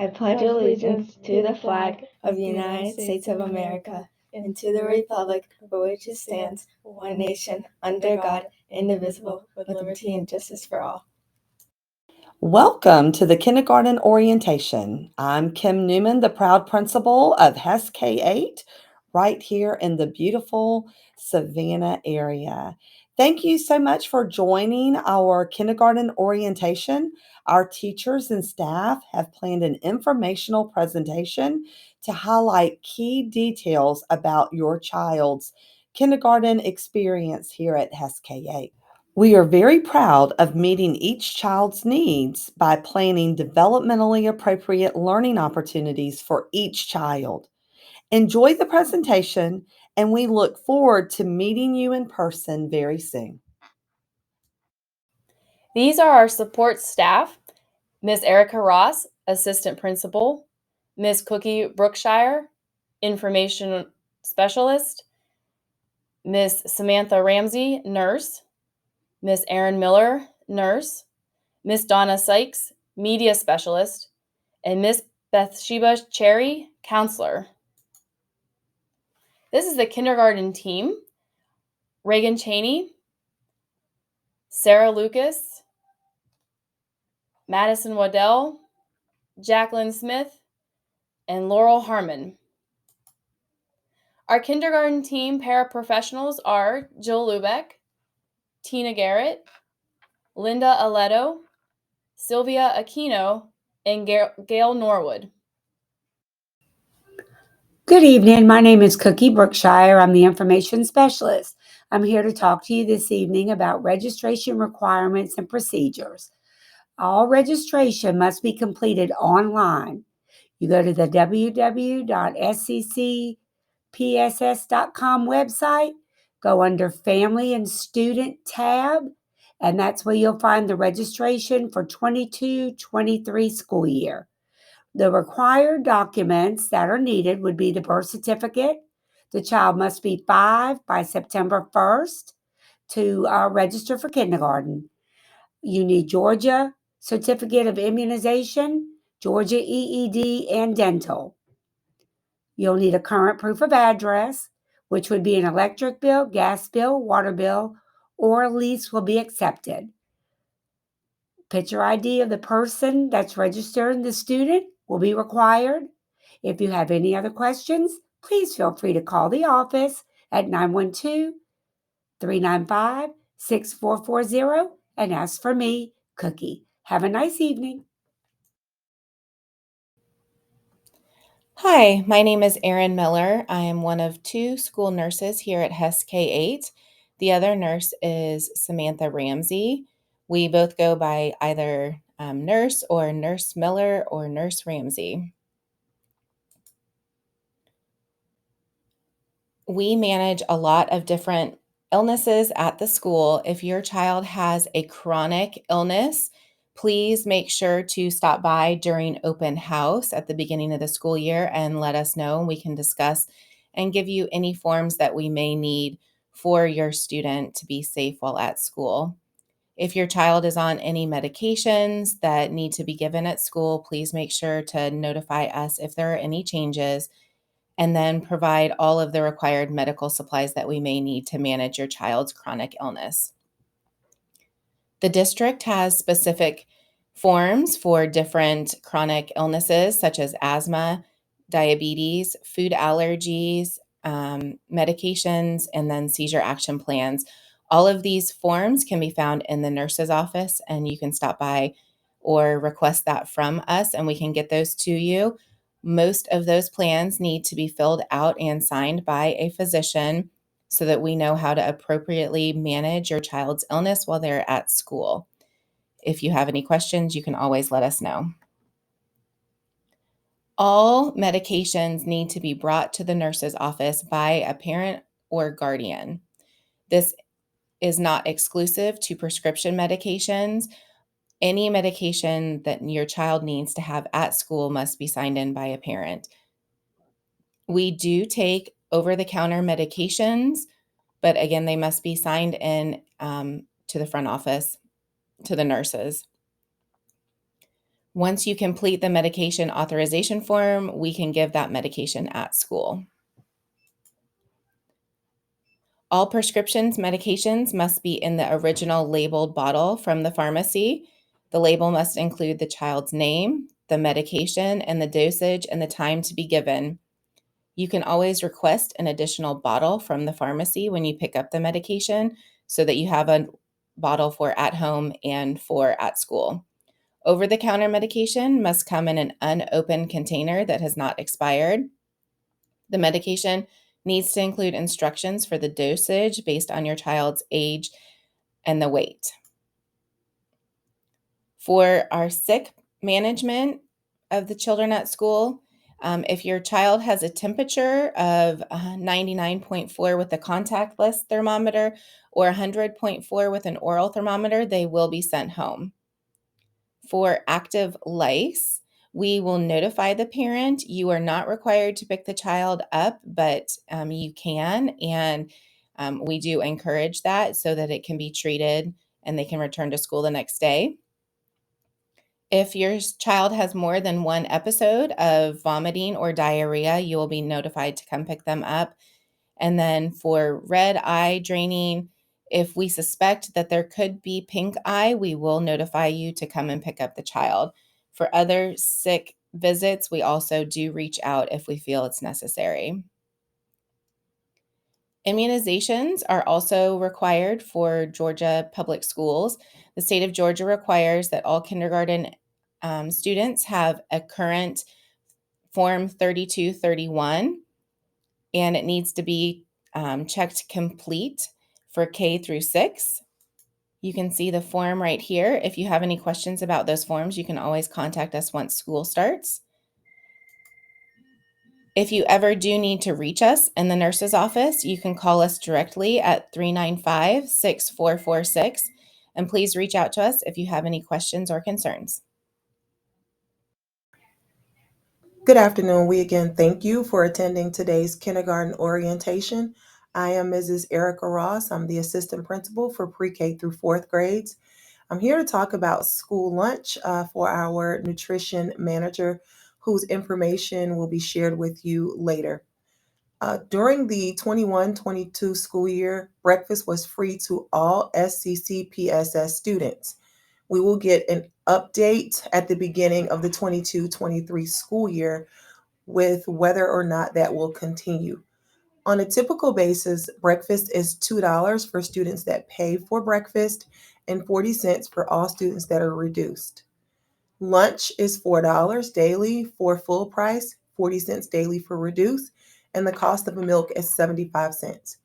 I pledge allegiance to the flag of the United States of America and to the republic for which it stands, one nation, under God, indivisible, with liberty and justice for all. Welcome to the kindergarten orientation. I'm Kim Newman, the proud principal of Hesse K8, right here in the beautiful Savannah area. Thank you so much for joining our kindergarten orientation. Our teachers and staff have planned an informational presentation to highlight key details about your child's kindergarten experience here at Hesse K8. We are very proud of meeting each child's needs by planning developmentally appropriate learning opportunities for each child. Enjoy the presentation, and we look forward to meeting you in person very soon. These are our support staff: Ms. Erica Ross, Assistant Principal; Ms. Cookie Brookshire, Information Specialist; Ms. Samantha Ramsey, Nurse; Ms. Erin Miller, Nurse; Ms. Donna Sykes, Media Specialist; and Ms. Bathsheba Cherry, Counselor. This is the kindergarten team: Reagan Cheney, Sarah Lucas, Madison Waddell, Jacqueline Smith, and Laurel Harmon. Our kindergarten team paraprofessionals are Jill Lubeck, Tina Garrett, Linda Aledo, Sylvia Aquino, and Gail Norwood. Good evening. My name is Cookie Brookshire. I'm the Information Specialist. I'm here to talk to you this evening about registration requirements and procedures. All registration must be completed online. You go to the www.sccpss.com website, go under Family and Student tab, and that's where you'll find the registration for 22-23 school year. The required documents that are needed would be the birth certificate. The child must be 5 by September 1st to register for kindergarten. You need Georgia Certificate of Immunization, Georgia EED, and dental. You'll need a current proof of address, which would be an electric bill, gas bill, water bill, or a lease will be accepted. Picture ID of the person that's registering the student will be required. If you have any other questions, please feel free to call the office at 912-395-6440 and ask for me, Cookie. Have a nice evening. Hi, my name is Erin Miller. I am one of 2 school nurses here at Hesse K8. The other nurse is Samantha Ramsey. We both go by either Nurse or Nurse Miller or Nurse Ramsey. We manage a lot of different illnesses at the school. If your child has a chronic illness, please make sure to stop by during open house at the beginning of the school year and let us know, and we can discuss and give you any forms that we may need for your student to be safe while at school. If your child is on any medications that need to be given at school, please make sure to notify us if there are any changes, and then provide all of the required medical supplies that we may need to manage your child's chronic illness. The district has specific forms for different chronic illnesses such as asthma, diabetes, food allergies, medications, and then seizure action plans. All of these forms can be found in the nurse's office, and you can stop by or request that from us, and we can get those to you. Most of those plans need to be filled out and signed by a physician so that we know how to appropriately manage your child's illness while they're at school. If you have any questions, you can always let us know. All medications need to be brought to the nurse's office by a parent or guardian. This is not exclusive to prescription medications. Any medication that your child needs to have at school must be signed in by a parent. We do take over-the-counter medications, but again, they must be signed in to the front office, to the nurses. Once you complete the medication authorization form, we can give that medication at school. All medications must be in the original labeled bottle from the pharmacy. The label must include the child's name, the medication, and the dosage and the time to be given. You can always request an additional bottle from the pharmacy when you pick up the medication so that you have a bottle for at home and for at school. Over-the-counter medication must come in an unopened container that has not expired. The medication needs to include instructions for the dosage based on your child's age and the weight. For our sick management of the children at school, if your child has a temperature of 99.4 with a contactless thermometer or 100.4 with an oral thermometer, they will be sent home. For active lice, we will notify the parent. You are not required to pick the child up, but you can, and we do encourage that so that it can be treated and they can return to school the next day. If your child has more than one episode of vomiting or diarrhea, you will be notified to come pick them up. And then for red eye draining, if we suspect that there could be pink eye, we will notify you to come and pick up the child. For other sick visits, we also do reach out if we feel it's necessary. Immunizations are also required for Georgia public schools. The state of Georgia requires that all kindergarten students have a current Form 3231, and it needs to be checked complete for K through 6. You can see the form right here. If you have any questions about those forms, you can always contact us once school starts. If you ever do need to reach us in the nurse's office, you can call us directly at 395-6446, and please reach out to us if you have any questions or concerns. Good afternoon. We again thank you for attending today's kindergarten orientation. I am Mrs. Erica Ross. I'm the assistant principal for pre-K through 4th grades. I'm here to talk about school lunch for our nutrition manager, whose information will be shared with you later. During the 21-22 school year, breakfast was free to all SCCPSS students. We will get an update at the beginning of the 22-23 school year with whether or not that will continue. On a typical basis, breakfast is $2 for students that pay for breakfast and 40 cents for all students that are reduced. Lunch is $4 daily for full price, 40 cents daily for reduced, and the cost of a milk is 75 cents.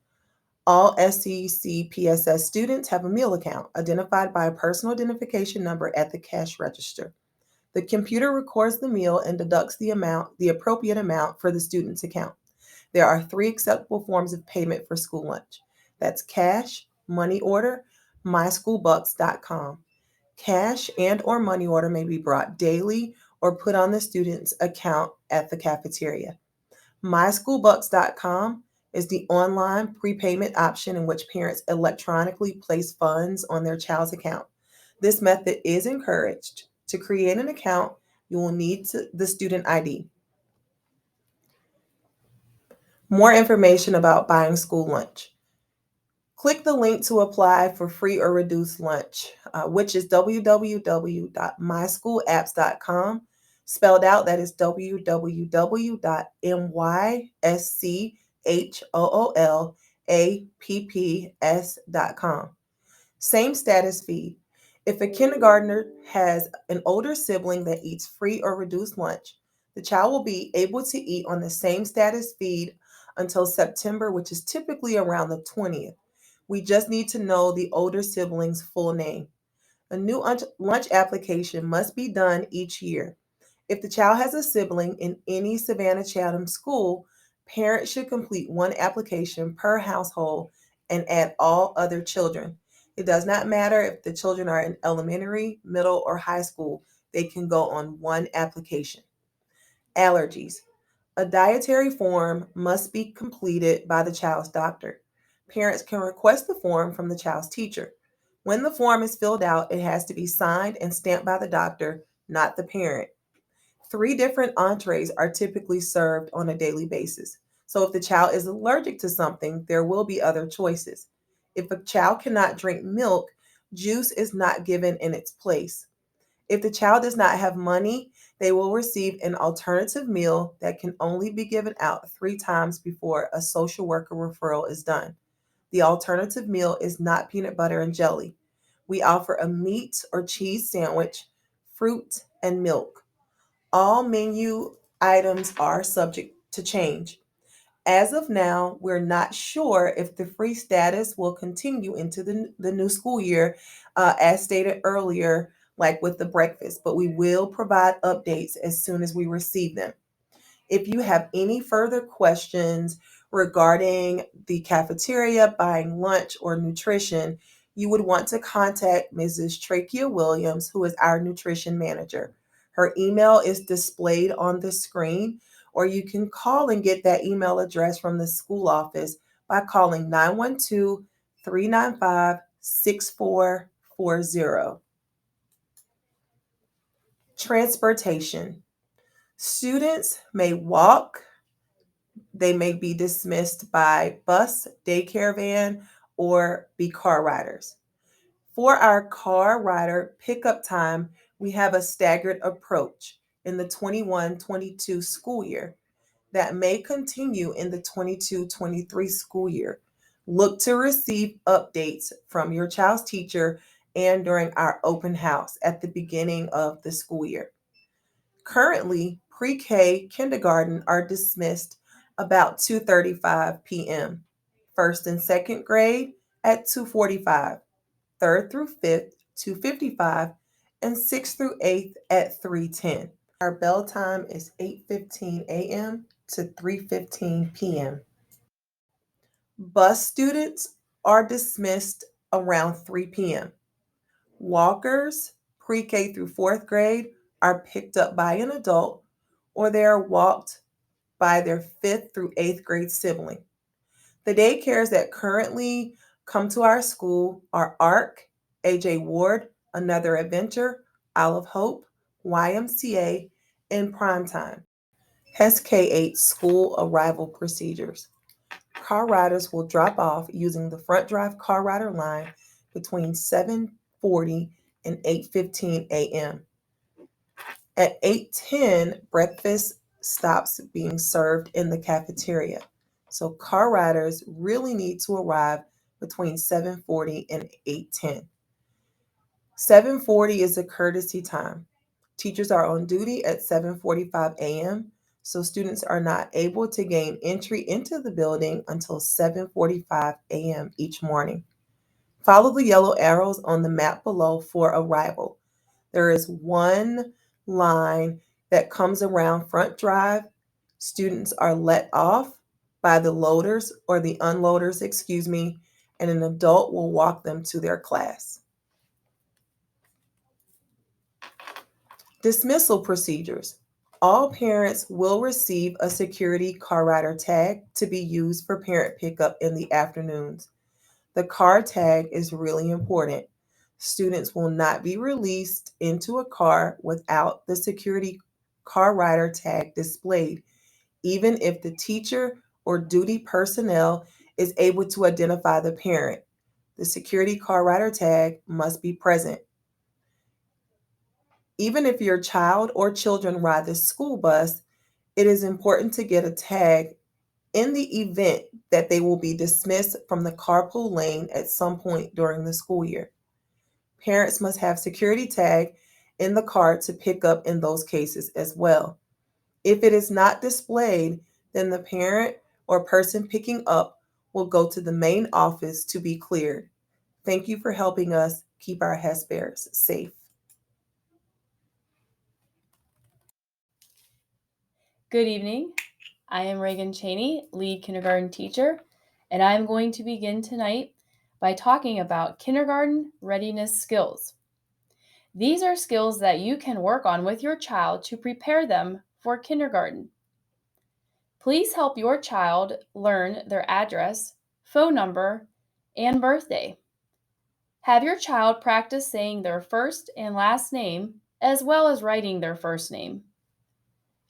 All SCCPSS students have a meal account identified by a personal identification number at the cash register. The computer records the meal and deducts the appropriate amount for the student's account. There are 3 acceptable forms of payment for school lunch. That's cash, money order, myschoolbucks.com. Cash and or money order may be brought daily or put on the student's account at the cafeteria. myschoolbucks.com is the online prepayment option in which parents electronically place funds on their child's account. This method is encouraged. To create an account, you will need the student ID. More information about buying school lunch. Click the link to apply for free or reduced lunch, which is www.myschoolapps.com. Spelled out, that is www.myschoolapps.com. Same status feed. If a kindergartner has an older sibling that eats free or reduced lunch, the child will be able to eat on the same status feed until September, which is typically around the 20th. We just need to know the older sibling's full name. A new lunch application must be done each year. If the child has a sibling in any Savannah Chatham school, parents should complete one application per household and add all other children. It does not matter if the children are in elementary, middle, or high school. They can go on one application. Allergies. A dietary form must be completed by the child's doctor. Parents can request the form from the child's teacher. When the form is filled out, it has to be signed and stamped by the doctor not the parent. 3 different entrees are typically served on a daily basis. So if the child is allergic to something, there will be other choices. If a child cannot drink milk, juice is not given in its place. If the child does not have money, they will receive an alternative meal that can only be given out 3 times before a social worker referral is done. The alternative meal is not peanut butter and jelly. We offer a meat or cheese sandwich, fruit, and milk. All menu items are subject to change. As of now, we're not sure if the free status will continue into the new school year, as stated earlier, like with the breakfast, but we will provide updates as soon as we receive them. If you have any further questions regarding the cafeteria, buying lunch, or nutrition, you would want to contact Mrs. Trakia Williams, who is our nutrition manager. Her email is displayed on the screen, or you can call and get that email address from the school office by calling 912 395 6440. Transportation. Students may walk, they may be dismissed by bus, daycare van, or be car riders. For our car rider pickup time, we have a staggered approach in the 21-22 school year that may continue in the 22-23 school year. Look to receive updates from your child's teacher and during our open house at the beginning of the school year. Currently, pre-K kindergarten are dismissed about 2:35 p.m. First and second grade at 2:45, third through fifth 2:55, and sixth through eighth at 3:10. Our bell time is 8:15 a.m. to 3:15 p.m. Bus students are dismissed around 3 p.m. Walkers, pre-K through fourth grade, are picked up by an adult or they are walked by their fifth through eighth grade sibling. The daycares that currently come to our school are ARC, AJ Ward, Another Adventure, Isle of Hope, YMCA, and Primetime. Hesse K8 school arrival procedures. Car riders will drop off using the front drive car rider line between 7:40 and 8:15 a.m. At 8:10, breakfast stops being served in the cafeteria. So car riders really need to arrive between 7:40 and 8:10. 7:40 is a courtesy time. Teachers are on duty at 7:45 a.m., so students are not able to gain entry into the building until 7:45 a.m. each morning. Follow the yellow arrows on the map below for arrival. There is one line that comes around front drive. Students are let off by the loaders or the unloaders, and an adult will walk them to their class. Dismissal procedures. All parents will receive a security car rider tag to be used for parent pickup in the afternoons. The car tag is really important. Students will not be released into a car without the security car rider tag displayed, even if the teacher or duty personnel is able to identify the parent. The security car rider tag must be present. Even if your child or children ride the school bus, it is important to get a tag in the event that they will be dismissed from the carpool lane at some point during the school year. Parents must have security tag in the car to pick up in those cases as well. If it is not displayed, then the parent or person picking up will go to the main office to be cleared. Thank you for helping us keep our Hesse Bears safe. Good evening. I am Reagan Cheney, lead kindergarten teacher, and I'm going to begin tonight by talking about kindergarten readiness skills. These are skills that you can work on with your child to prepare them for kindergarten. Please help your child learn their address, phone number, and birthday. Have your child practice saying their first and last name as well as writing their first name.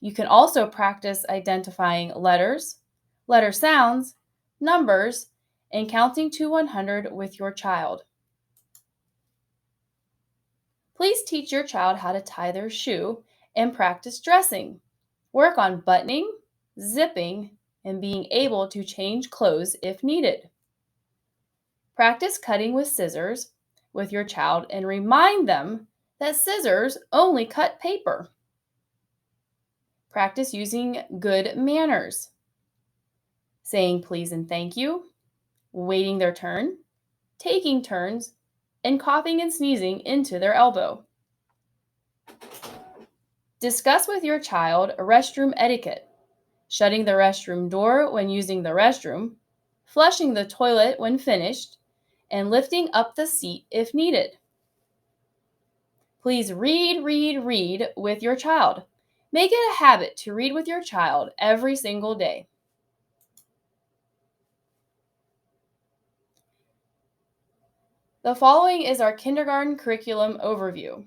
You can also practice identifying letters, letter sounds, numbers, and counting to 100 with your child. Please teach your child how to tie their shoe and practice dressing. Work on buttoning, zipping, and being able to change clothes if needed. Practice cutting with scissors with your child and remind them that scissors only cut paper. Practice using good manners, saying please and thank you, waiting their turn, taking turns, and coughing and sneezing into their elbow. Discuss with your child restroom etiquette, shutting the restroom door when using the restroom, flushing the toilet when finished, and lifting up the seat if needed. Please read with your child. Make it a habit to read with your child every single day. The following is our kindergarten curriculum overview.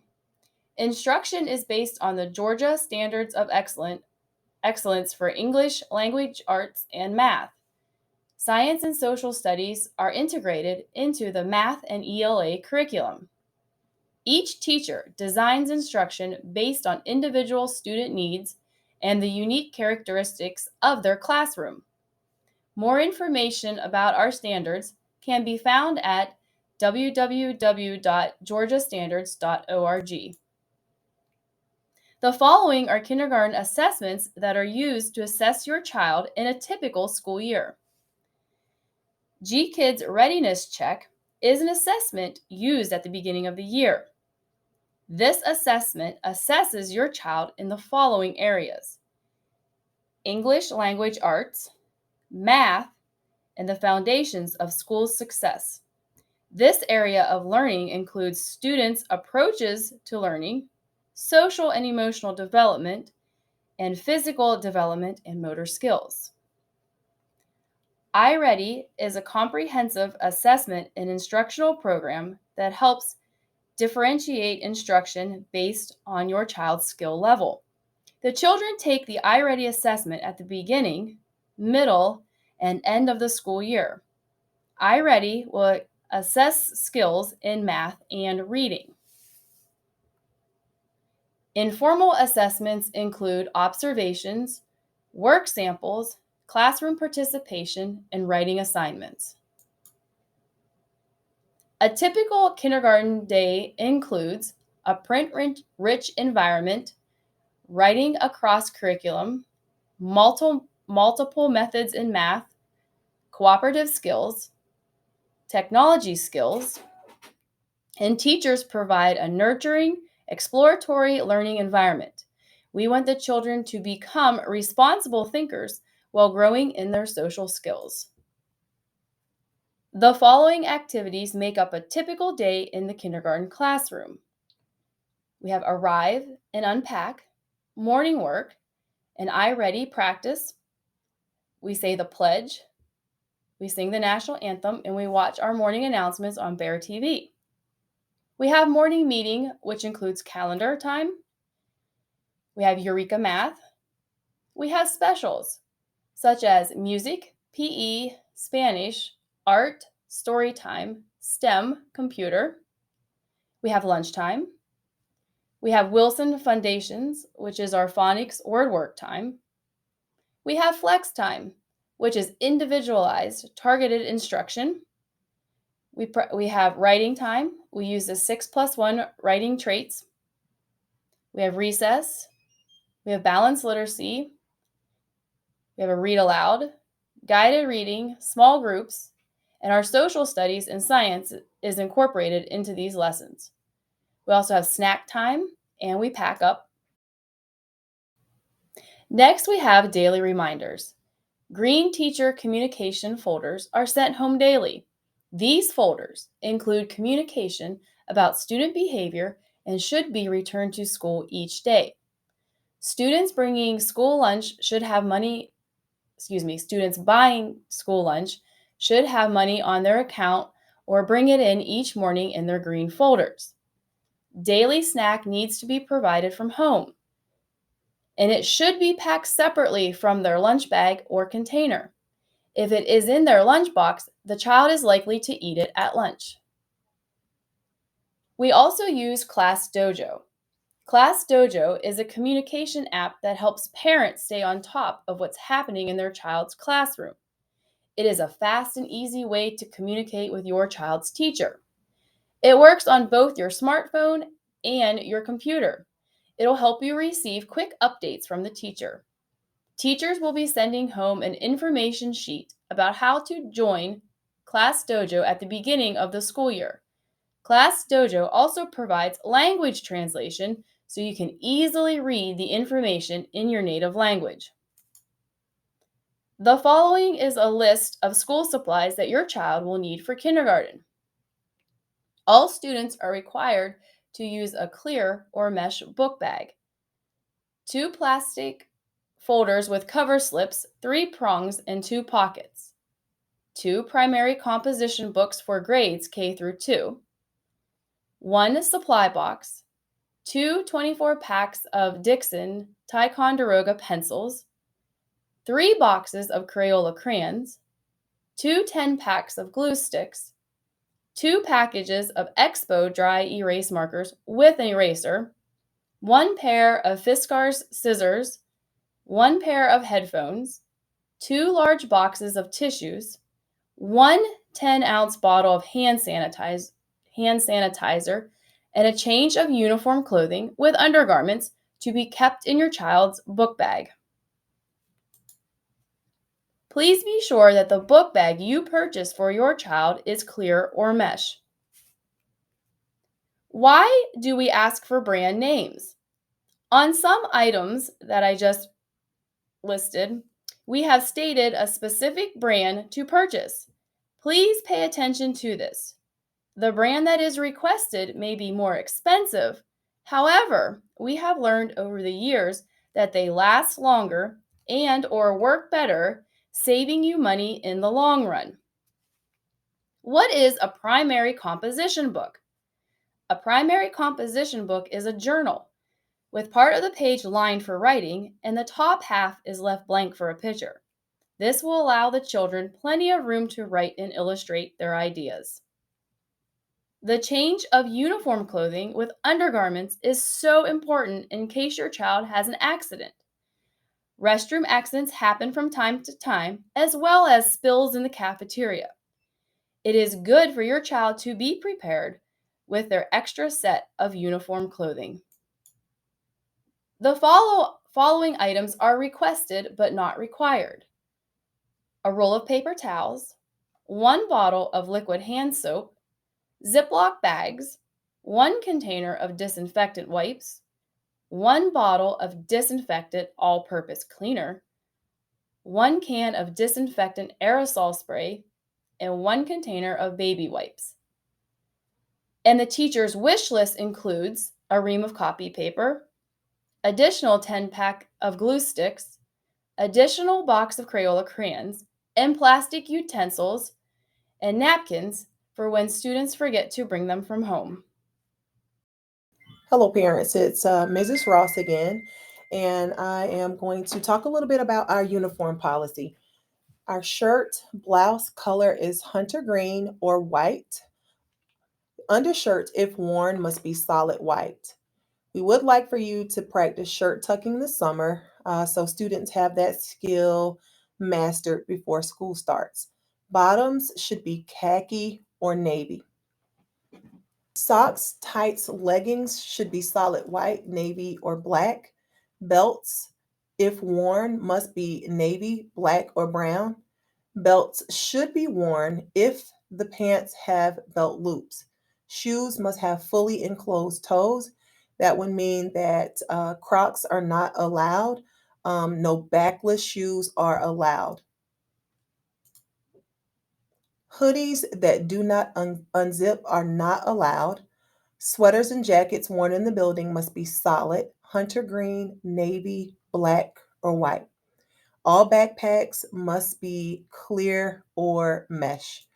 Instruction is based on the Georgia Standards of Excellence for English, Language Arts, and Math. Science and social studies are integrated into the math and ELA curriculum. Each teacher designs instruction based on individual student needs and the unique characteristics of their classroom. More information about our standards can be found at www.georgiastandards.org. The following are kindergarten assessments that are used to assess your child in a typical school year. GKIDS Readiness Check is an assessment used at the beginning of the year. This assessment assesses your child in the following areas: English Language Arts, math, and the foundations of school success. This area of learning includes students' approaches to learning, social and emotional development, and physical development and motor skills. iReady is a comprehensive assessment and instructional program that helps differentiate instruction based on your child's skill level. The children take the iReady assessment at the beginning, middle, and end of the school year. iReady will assess skills in math and reading. Informal assessments include observations, work samples, classroom participation, and writing assignments. A typical kindergarten day includes a print-rich environment, writing across curriculum, multiple methods in math, cooperative skills, technology skills, and teachers provide a nurturing, exploratory learning environment. We want the children to become responsible thinkers while growing in their social skills. The following activities make up a typical day in the kindergarten classroom. We have arrive and unpack, morning work, an iReady practice. We say the pledge, we sing the national anthem, and we watch our morning announcements on Bear TV. We have morning meeting, which includes calendar time. We have Eureka Math. We have specials, such as music, PE, Spanish, art, story time, STEM, computer. We have lunchtime. We have Wilson Foundations, which is our phonics word work time. We have flex time, which is individualized, targeted instruction. We have writing time. We use the 6+1 writing traits. We have recess. We have balanced literacy. We have a read aloud, guided reading, small groups, and our social studies and science is incorporated into these lessons. We also have snack time, and we pack up. Next, we have daily reminders. Green teacher communication folders are sent home daily. These folders include communication about student behavior and should be returned to school each day. Students bringing school lunch should have money, students buying school lunch should have money on their account or bring it in each morning in their green folders. Daily snack needs to be provided from home, and it should be packed separately from their lunch bag or container. If it is in their lunchbox, the child is likely to eat it at lunch. We also use Class Dojo. Class Dojo is a communication app that helps parents stay on top of what's happening in their child's classroom. It is a fast and easy way to communicate with your child's teacher. It works on both your smartphone and your computer. It'll help you receive quick updates from the teacher. Teachers will be sending home an information sheet about how to join Class Dojo at the beginning of the school year. Class Dojo also provides language translation so you can easily read the information in your native language. The following is a list of school supplies that your child will need for kindergarten. All students are required to use a clear or mesh book bag, 2 plastic folders with cover slips, 3 prongs, and 2 pockets, 2 primary composition books for grades K through 2, 1 supply box, 2 24 packs of Dixon Ticonderoga pencils, 3 boxes of Crayola crayons, 2 10 packs of glue sticks, 2 packages of Expo dry erase markers with an eraser, 1 pair of Fiskars scissors, 1 pair of headphones, 2 large boxes of tissues, 1 10-ounce bottle of hand sanitizer, and a change of uniform clothing with undergarments to be kept in your child's book bag. Please be sure that the book bag you purchase for your child is clear or mesh. Why do we ask for brand names? On some items that I just listed, we have stated a specific brand to purchase. Please pay attention to this. The brand that is requested may be more expensive. However, we have learned over the years that they last longer and or work better, saving you money in the long run. What is a primary composition book? A primary composition book is a journal with part of the page lined for writing and the top half is left blank for a picture. This will allow the children plenty of room to write and illustrate their ideas. The change of uniform clothing with undergarments is so important in case your child has an accident. Restroom accidents happen from time to time, as well as spills in the cafeteria. It is good for your child to be prepared with their extra set of uniform clothing. The following items are requested but not required: a roll of paper towels, 1 bottle of liquid hand soap, Ziploc bags, 1 container of disinfectant wipes, 1 bottle of disinfectant all-purpose cleaner, 1 can of disinfectant aerosol spray, and 1 container of baby wipes. And the teacher's wish list includes a ream of copy paper, additional 10-pack of glue sticks, additional box of Crayola crayons, and plastic utensils and napkins for when students forget to bring them from home. Hello, parents. It's Mrs. Ross again, and I am going to talk a little bit about our uniform policy. Our shirt blouse color is hunter green or white. Undershirt, if worn, must be solid white. We would like for you to practice shirt tucking this summer so students have that skill mastered before school starts. Bottoms should be khaki or navy. Socks, tights, leggings should be solid white, navy, or black. Belts, if worn, must be navy, black, or brown. Belts should be worn if the pants have belt loops. Shoes must have fully enclosed toes. That would mean that Crocs are not allowed. No backless shoes are allowed. Hoodies that do not unzip are not allowed. Sweaters and jackets worn in the building must be solid, hunter green, navy, black, or white. All backpacks must be clear or mesh.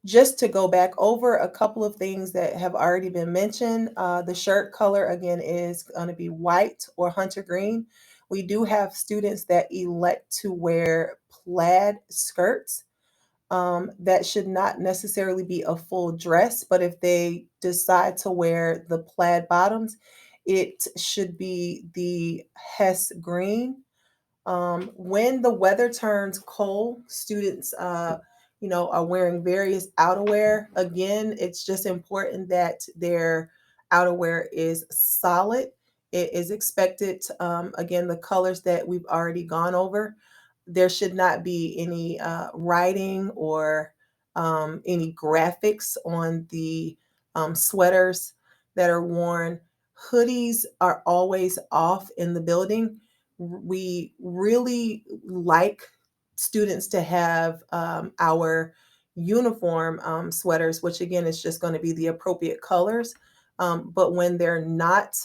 Just to go back over a couple of things that have already been mentioned, the shirt color again is going to be white or hunter green. We do have students that elect to wear plaid skirts. That should not necessarily be a full dress, but if they decide to wear the plaid bottoms, it should be the Hesse green. When the weather turns cold, students, are wearing various outerwear. Again, it's just important that their outerwear is solid. It is expected, again, the colors that we've already gone over. There should not be any writing or any graphics on the sweaters that are worn. Hoodies are always off in the building. We really like students to have our uniform sweaters, which again is just going to be the appropriate colors. But when they're not,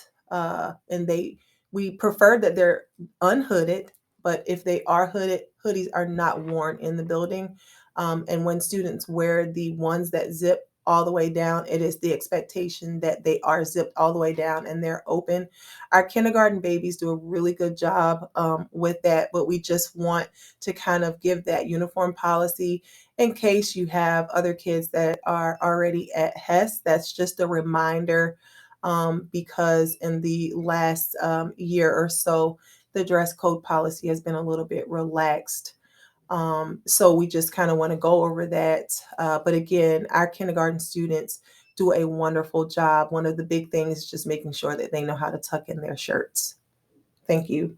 we prefer that they're unhooded. But if they are hooded, hoodies are not worn in the building. And when students wear the ones that zip all the way down, it is the expectation that they are zipped all the way down and they're open. Our kindergarten babies do a really good job with that, but we just want to kind of give that uniform policy in case you have other kids that are already at Hess. That's just a reminder because in the last year or so, the dress code policy has been a little bit relaxed. So we just kind of want to go over that. But again, our kindergarten students do a wonderful job. One of the big things is just making sure that they know how to tuck in their shirts. Thank you.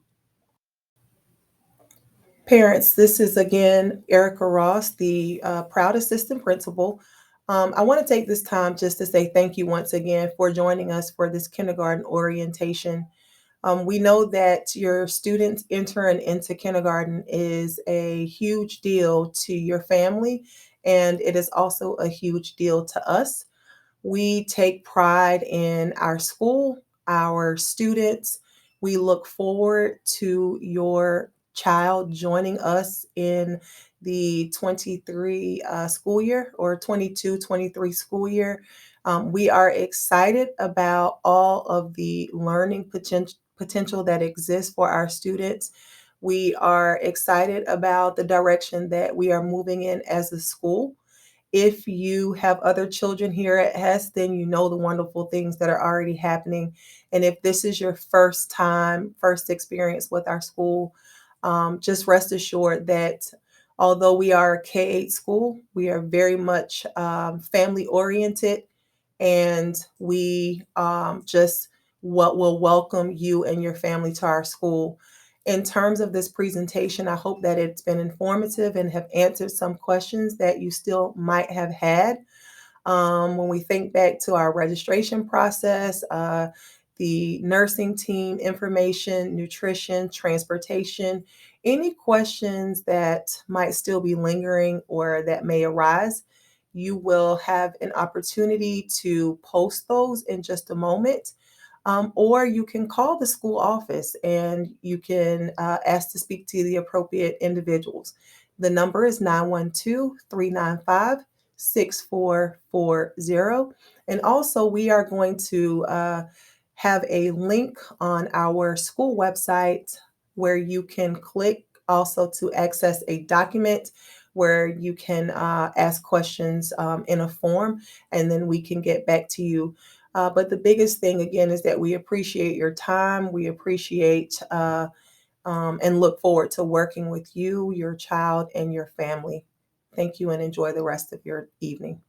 Parents, this is again Erica Ross, the proud assistant principal. I want to take this time just to say thank you once again for joining us for this kindergarten orientation. We know that your students entering into kindergarten is a huge deal to your family, and it is also a huge deal to us. We take pride in our school, our students. We look forward to your child joining us in the 23 school year or 22-23 school year. We are excited about all of the learning potential that exists for our students. We are excited about the direction that we are moving in as a school. If you have other children here at Hess, then you know the wonderful things that are already happening. And if this is your first experience with our school, just rest assured that although we are a K8 school, we are very much family oriented, and we just what will welcome you and your family to our school. In terms of this presentation, I hope that it's been informative and have answered some questions that you still might have had. When we think back to our registration process, the nursing team information, nutrition, transportation, any questions that might still be lingering or that may arise, you will have an opportunity to post those in just a moment. Or you can call the school office and you can ask to speak to the appropriate individuals. The number is 912-395-6440. And also, we are going to have a link on our school website where you can click also to access a document where you can ask questions in a form, and then we can get back to you. But the biggest thing, again, is that we appreciate your time. We appreciate and look forward to working with you, your child, and your family. Thank you and enjoy the rest of your evening.